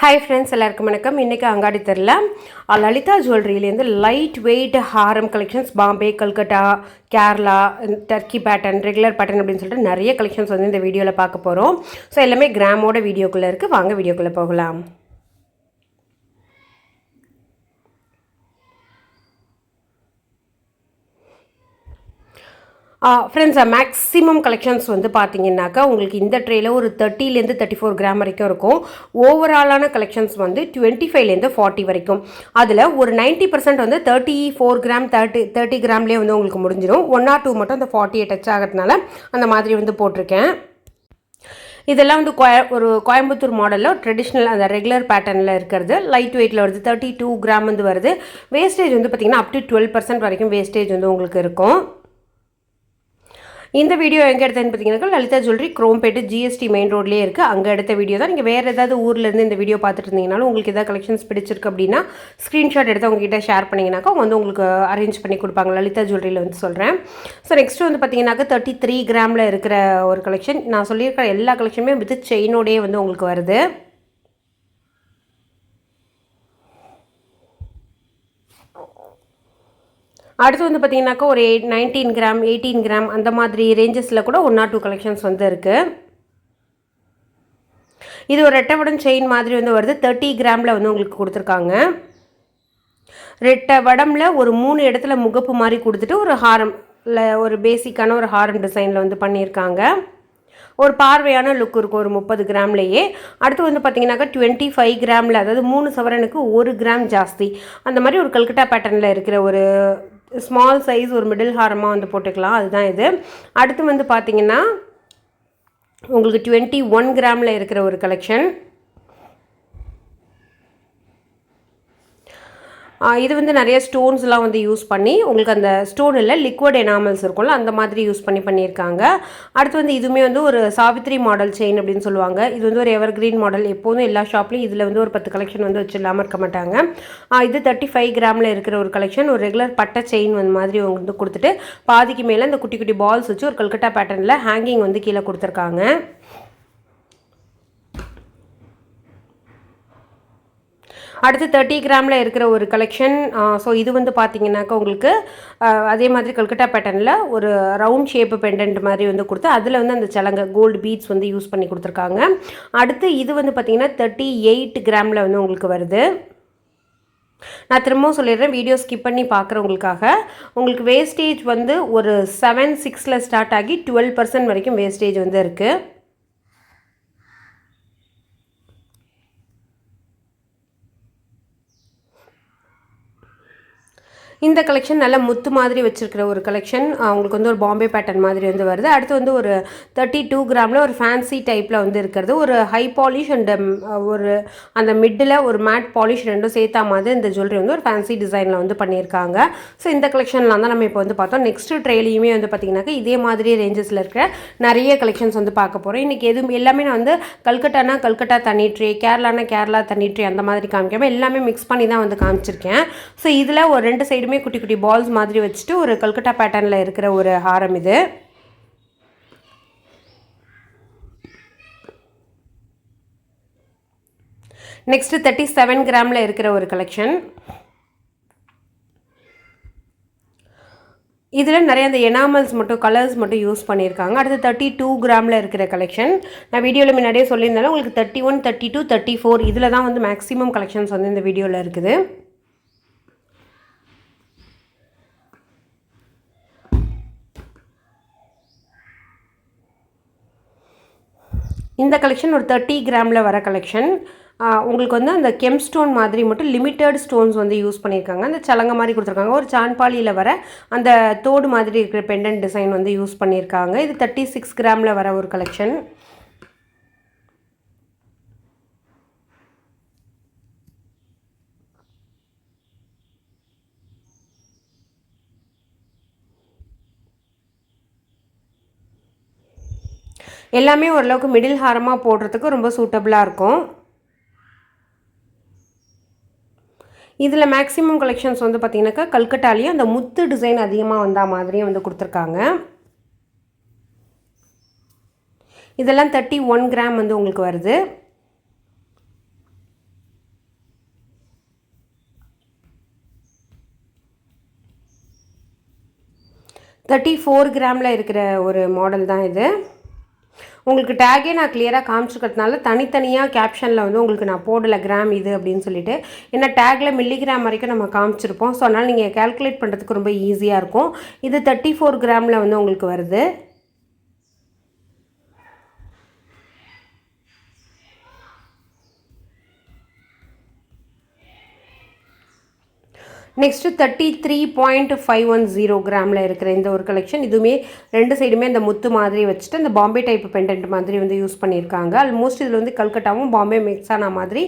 Hi friends, எல்லாருக்கும் வணக்கம். இன்றைக்கி அங்காடி தெருல லலிதா ஜுவல்லரியிலேருந்து லைட் வெயிட் ஹாரம் collections, Bombay, Calcutta, Kerala, Turkey pattern, regular pattern அப்படின்னு சொல்லிட்டு நிறைய கலெக்ஷன்ஸ் வந்து இந்த வீடியோவில் பார்க்க போகிறோம். ஸோ எல்லாமே கிராமோட வீடியோக்குள்ளே இருக்குது. வாங்க வீடியோக்குள்ளே போகலாம். ஃப்ரெண்ட்ஸ், மேக்ஸிமம் கலெக்ஷன்ஸ் வந்து பார்த்தீங்கன்னாக்கா உங்களுக்கு இந்த ட்ரேயில் ஒரு 30லேருந்து 34 கிராம் வரைக்கும் இருக்கும். ஓவராலான கலெக்ஷன்ஸ் வந்து 25லேருந்து 40 வரைக்கும். அதில் ஒரு 90% வந்து 34 கிராம் 30 கிராம்லேயே வந்து உங்களுக்கு முடிஞ்சிடும். 1 or 2 மட்டும் அந்த 40 டச் ஆகிறதுனால அந்த மாதிரி வந்து போட்டிருக்கேன். இதெல்லாம் வந்து ஒரு கோயம்புத்தூர் மாடலில் ட்ரெடிஷ்னல் அந்த ரெகுலர் பேட்டர்னில் இருக்கிறது. லைட் வெயிட்டில் வருது. 32 கிராம் வந்து வருது. வேஸ்டேஜ் வந்து பார்த்திங்கன்னா அப் டு 12% வரைக்கும் வேஸ்டேஜ் வந்து உங்களுக்கு இருக்கும். இந்த வீடியோ எங்கே எடுத்தேன்னு பார்த்தீங்கன்னா Lalitha jewellery, Chromepet, GST main ரோட்லேயே இருக்குது. அங்கே எடுத்த வீடியோ தான். நீங்கள் வேறு ஏதாவது ஊர்லேருந்து இந்த வீடியோ பார்த்துட்டு இருந்தீங்கனாலும் உங்களுக்கு எதாவது கலெக்ஷன்ஸ் பிடிச்சிருக்கு அப்படின்னா ஸ்க்ரீன்ஷாட் எடுத்து உங்ககிட்ட ஷேர் பண்ணிங்கனாக்கா அவங்க வந்து உங்களுக்கு அரேஞ்ச் பண்ணி கொடுப்பாங்க. லலிதா ஜுவல்லரியில் வந்து சொல்கிறேன். ஸோ நெக்ஸ்ட் வந்து பார்த்தீங்கன்னாக்கா 33 கிராமில் இருக்கிற ஒரு கலெக்ஷன். நான் சொல்லியிருக்கிற எல்லா கலெக்ஷனுமே வித் செயினோடையே வந்து உங்களுக்கு வருது. அடுத்து வந்து பார்த்திங்கனாக்கா ஒரு 19 கிராம் 18 கிராம் அந்த மாதிரி ரேஞ்சஸில் கூட 1 or 2 கலெக்ஷன்ஸ் வந்து இருக்குது. இது ஒரு ரெட்டை செயின் மாதிரி வந்து வருது. 30 கிராமில் வந்து உங்களுக்கு கொடுத்துருக்காங்க. ரெட்டை வடமில் ஒரு 3 இடத்துல முகப்பு மாதிரி கொடுத்துட்டு ஒரு ஹாரம் இல்லை ஒரு பேசிக்கான ஒரு ஹாரம் டிசைனில் வந்து பண்ணியிருக்காங்க. ஒரு பார்வையான லுக் இருக்கும் ஒரு 30 கிராம்லேயே. அடுத்து வந்து பார்த்திங்கனாக்கா 25 கிராமில், அதாவது 3 சவரனுக்கு 1 கிராம் ஜாஸ்தி, அந்த மாதிரி ஒரு கல்கட்டா பேட்டர்னில் இருக்கிற ஒரு ஸ்மால் சைஸ் ஒரு மிடில் ஹாரமாக வந்து போட்டுக்கலாம். அதுதான் இது. அடுத்து வந்து பார்த்திங்கன்னா உங்களுக்கு 21 கிராமில் இருக்கிற ஒரு கலெக்ஷன். இது வந்து நிறைய ஸ்டோன்ஸ்லாம் வந்து யூஸ் பண்ணி உங்களுக்கு அந்த ஸ்டோன் இல்லை லிக்விட் எனாமல்ஸ் இருக்கும்ல அந்த மாதிரி யூஸ் பண்ணியிருக்காங்க. அடுத்து வந்து இதுவுமே வந்து ஒரு சாவித்ரி மாடல் செயின் அப்படின்னு சொல்லுவாங்க. இது வந்து ஒரு எவர் கிரீன் மாடல். எப்போதும் எல்லா ஷாப்லையும் இதில் வந்து ஒரு 10 கலெக்ஷன் வந்து வச்சு இல்லாமல் இருக்க மாட்டாங்க. இது 35 கிராமில் இருக்கிற ஒரு கலெக்ஷன். ஒரு ரெகுலர் பட்டை செயின் வந்து மாதிரி வந்து கொடுத்துட்டு பாதிக்கு மேலே இந்த குட்டி குட்டி பால்ஸ் வச்சு ஒரு கல்கட்டா பேட்டர்னில் ஹேங்கிங் வந்து கீழே கொடுத்துருக்காங்க. அடுத்து 30 கிராமில் இருக்கிற ஒரு கலெக்ஷன். ஸோ இது வந்து பார்த்திங்கனாக்கா உங்களுக்கு அதே மாதிரி கல்கட்டா பேட்டர்னில் ஒரு ரவுண்ட் ஷேப்பு பெண்டன்ட் மாதிரி வந்து கொடுத்து அதில் வந்து அந்த சலங்கை கோல்டு பீட்ஸ் வந்து யூஸ் பண்ணி கொடுத்துருக்காங்க. அடுத்து இது வந்து பார்த்திங்கன்னா 38 கிராமில் வந்து உங்களுக்கு வருது. நான் திரும்பவும் சொல்லிடுறேன், வீடியோ ஸ்கிப் பண்ணி பார்க்குறவங்களுக்காக. உங்களுக்கு வேஸ்டேஜ் வந்து ஒரு 7.6 ஸ்டார்ட் ஆகி 12% வரைக்கும் வேஸ்டேஜ் வந்து இருக்குது. இந்த கலெக்ஷன் நல்ல முத்து மாதிரி வச்சுருக்கிற ஒரு கலெக்ஷன். உங்களுக்கு வந்து ஒரு பாம்பே பேட்டர்ன் மாதிரி வந்து வருது. அடுத்து வந்து ஒரு 32 கிராமில் ஒரு ஃபேன்சி டைப்பில் வந்து இருக்கிறது. ஒரு ஹை பாலிஷ் அண்ட் ஒரு அந்த மிட்டில் ஒரு மேட் பாலிஷ் ரெண்டும் சேர்த்தா மாதிரி இந்த ஜுவல்லரி வந்து ஒரு ஃபேன்சி டிசைனில் வந்து பண்ணியிருக்காங்க. ஸோ இந்த கலெக்ஷன்லாம் தான் நம்ம இப்போ வந்து பார்த்தோம். நெக்ஸ்ட்டு ட்ரெயிலையுமே வந்து பார்த்திங்கனாக்கா இதே மாதிரி ரேஞ்சஸில் இருக்கிற நிறைய கலெக்ஷன்ஸ் வந்து பார்க்க போகிறோம். இன்றைக்கி எதுவும் எல்லாமே நான் வந்து கல்கட்டானா கல்கட்டா தனி ட்ரே, கேரளானா கேரளா தனி ட்ரே அந்த மாதிரி காமிக்காமல் எல்லாமே மிக்ஸ் பண்ணி தான் வந்து காமிச்சிருக்கேன். ஸோ இதில் ஒரு 2 சைடு குட்டி குட்டி பால்ஸ் மாதிரி வச்சுட்டு ஒரு கல்கட்டா பேட்டர்னில் இருக்கிற ஒரு ஹாரம் இது. நெக்ஸ்ட் 37 கிராமில் இருக்கிற ஒரு கலெக்ஷன். இதில் நிறைய அந்த எனாமல்ஸ் மட்டும் கலர்ஸ் மட்டும் யூஸ் பண்ணியிருக்காங்க. அடுத்து 32 கிராமில் இருக்கிற கலெக்ஷன். நான் வீடியோவில் முன்னாடியே சொல்லியிருந்தாலும் உங்களுக்கு 31, 32, 34 இதில் தான் வந்து மேக்ஸிமம் கலெக்ஷன்ஸ் வந்து இந்த வீடியோவில் இருக்குது. இந்த கலெக்ஷன் ஒரு 30 கிராமில் வர கலெக்ஷன். உங்களுக்கு வந்து அந்த கெம் ஸ்டோன் மாதிரி மட்டும் லிமிட்டட் ஸ்டோன்ஸ் வந்து யூஸ் பண்ணியிருக்காங்க. அந்த சலங்கை மாதிரி கொடுத்துருக்காங்க. ஒரு சான்பாலியில் வர அந்த தோடு மாதிரி இருக்கிற பெண்டன்ட் டிசைன் வந்து யூஸ் பண்ணியிருக்காங்க. இது 36 கிராமில் வர ஒரு கலெக்ஷன். எல்லாமே ஓரளவுக்கு மிடில் ஹாரமாக போடுறதுக்கு ரொம்ப சூட்டபுளாக இருக்கும். இதில் மேக்ஸிமம் கலெக்ஷன்ஸ் வந்து பார்த்திங்கனாக்கா கல்கட்டாலேயும் அந்த முத்து டிசைன் அதிகமாக வந்தால் மாதிரியும் வந்து கொடுத்துருக்காங்க. இதெல்லாம் 31 கிராம் வந்து உங்களுக்கு வருது. 34 கிராமில் இருக்கிற ஒரு மாடல் தான் இது. உங்களுக்கு டேகே நான் கிளியராக காமிச்சிக்கிறதுனால தனித்தனியாக கேப்ஷனில் வந்து உங்களுக்கு நான் போடலை கிராம் இது அப்படின்னு சொல்லிட்டு. ஏன்னா டேக்கில் மில்லிகிராம் வரைக்கும் நம்ம காமிச்சிருப்போம். ஸோ அதனால் நீங்கள் கேல்குலேட் பண்ணுறதுக்கு ரொம்ப ஈஸியாக இருக்கும். இது 34 கிராமில் வந்து உங்களுக்கு வருது. நெக்ஸ்ட்டு 33.510 கிராமில் இருக்கிற இந்த ஒரு கலெக்ஷன். இதுவுமே 2 சைடுமே அந்த முத்து மாதிரி வச்சுட்டு அந்த பாம்பே டைப் பெண்டன்ட் மாதிரி வந்து யூஸ் பண்ணியிருக்காங்க. ஆல்மோஸ்ட் இதில் வந்து கல்கட்டாவும் பாம்பே மிக்ஸ் ஆன மாதிரி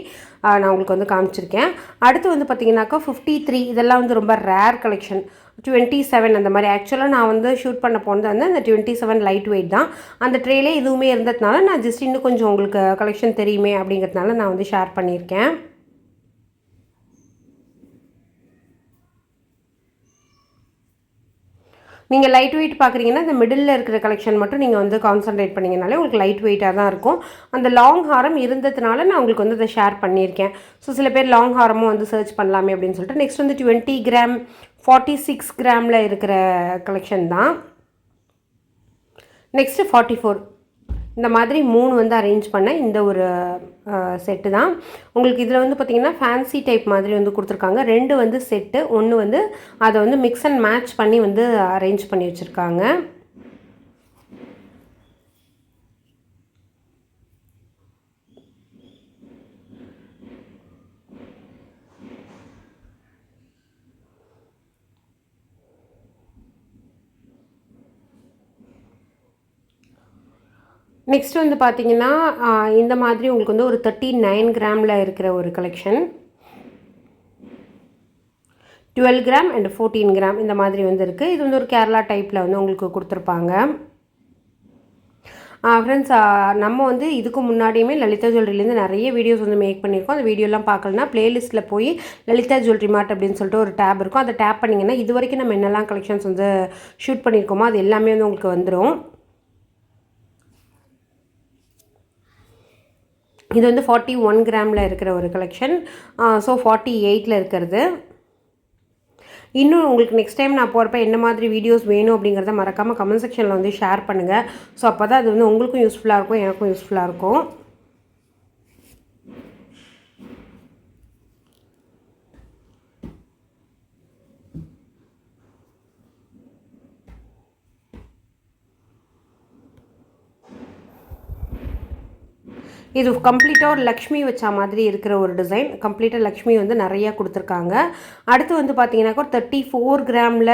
நான் உங்களுக்கு வந்து காமிச்சிருக்கேன். அடுத்து வந்து பார்த்திங்கனாக்கா 53, இதெல்லாம் வந்து ரொம்ப ரேர் கலெக்ஷன். 27 அந்த மாதிரி. ஆக்சுவலாக நான் வந்து ஷூட் பண்ண போனது வந்து அந்த 27 லைட் வெயிட் தான். அந்த ட்ரேலே இதுவுமே இருந்ததுனால நான் ஜஸ்ட் இன்னும் கொஞ்சம் உங்களுக்கு கலெக்ஷன் தெரியுமே அப்படிங்கிறதுனால நான் வந்து ஷேர் பண்ணியிருக்கேன். நீங்கள் லைட் வெயிட் பார்க்குறீங்கன்னா இந்த மிடில் இருக்கிற கலெக்ஷன் மட்டும் நீங்கள் வந்து கான்சன்ட்ரேட் பண்ணிங்கனாலே உங்களுக்கு லைட் வெயிட்டாக தான் இருக்கும். அந்த லாங் ஹாரம் இருந்ததுனால நான் உங்களுக்கு வந்து அதை ஷேர் பண்ணியிருக்கேன். ஸோ சில பேர் லாங் ஹாரமும் வந்து சர்ச் பண்ணலாமே அப்படின்னு சொல்லிட்டு. நெக்ஸ்ட் வந்து 20 கிராம் 46 கிராமில் இருக்கிற கலெக்ஷன் தான். நெக்ஸ்ட்டு 44 இந்த மாதிரி 3 வந்து அரேஞ்ச் பண்ண இந்த ஒரு செட்டு தான். உங்களுக்கு இதில் வந்து பார்த்திங்கன்னா ஃபேன்சி டைப் மாதிரி வந்து கொடுத்துருக்காங்க. 2 வந்து செட்டு, 1 வந்து அதை வந்து மிக்ஸ் அண்ட் மேட்ச் பண்ணி வந்து அரேஞ்ச் பண்ணி வச்சுருக்காங்க. நெக்ஸ்ட் வந்து பார்த்திங்கன்னா இந்த மாதிரி உங்களுக்கு வந்து ஒரு 39 கிராமில் இருக்கிற ஒரு கலெக்ஷன். 12 கிராம் அண்ட் 14 கிராம் இந்த மாதிரி வந்து இருக்குது. இது வந்து ஒரு கேரளா டைப்பில் வந்து உங்களுக்கு கொடுத்துருப்பாங்க. ஃப்ரெண்ட்ஸ், நம்ம வந்து இதுக்கு முன்னாடியுமே லலிதா ஜுவல்லரிலேருந்து நிறைய வீடியோஸ் வந்து மேக் பண்ணியிருக்கோம். அந்த வீடியோலாம் பார்க்கலன்னா ப்ளேலிஸ்ட்டில் போய் லலிதா ஜுவல்லரி மார்ட் அப்படின்னு சொல்லிட்டு ஒரு டேப் இருக்கும். அதை டேப் பண்ணிங்கன்னா இது வரைக்கும் நம்ம என்னெல்லாம் கலெக்ஷன்ஸ் வந்து ஷூட் பண்ணியிருக்கோமோ அது எல்லாமே வந்து உங்களுக்கு வந்துடும். இது வந்து 41 கிராமில் இருக்கிற ஒரு கலெக்ஷன். ஸோ 48ல் இருக்கிறது. இன்னும் உங்களுக்கு நெக்ஸ்ட் டைம் நான் போகிறப்ப என்ன மாதிரி வீடியோஸ் வேணும் அப்படிங்கிறத மறக்காமல் கமெண்ட் செக்ஷனில் வந்து ஷேர் பண்ணுங்கள். ஸோ அப்போ தான் அது வந்து உங்களுக்கும் யூஸ்ஃபுல்லாக இருக்கும், எனக்கும் யூஸ்ஃபுல்லாக இருக்கும். இது கம்ப்ளீட்டாக ஒரு லக்ஷ்மி வச்சா மாதிரி இருக்கிற ஒரு டிசைன். கம்ப்ளீட்டாக லக்ஷ்மி வந்து நிறையா கொடுத்துருக்காங்க. அடுத்து வந்து பார்த்தீங்கன்னாக்கா ஒரு 34 கிராமில்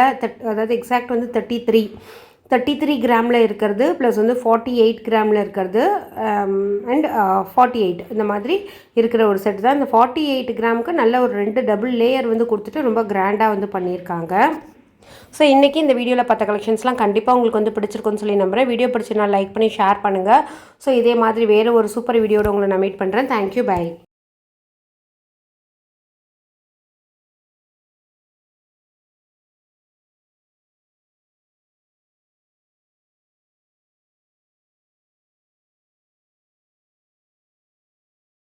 அதாவது எக்ஸாக்ட் வந்து 33 கிராமில் இருக்கிறது, ப்ளஸ் வந்து 48 கிராமில் இருக்கிறது அண்ட் 48 இந்த மாதிரி இருக்கிற ஒரு செட் தான். இந்த 48 கிராமுக்கு நல்ல ஒரு 2 டபுள் லேயர் வந்து கொடுத்துட்டு ரொம்ப கிராண்டாக வந்து பண்ணியிருக்காங்க. ஸோ இன்றைக்கி இந்த வீடியோவில் பார்த்த கலெக்ஷன்ஸ்லாம் கண்டிப்பாக உங்களுக்கு வந்து பிடிச்சிருக்குன்னு சொல்லி நம்புகிறேன். வீடியோ பிடிச்சிருந்தா லைக் பண்ணி ஷேர் பண்ணுங்கள். ஸோ இதே மாதிரி வேறு ஒரு சூப்பர் வீடியோட உங்களை நான் மீட் பண்ணுறேன். Thank you, by.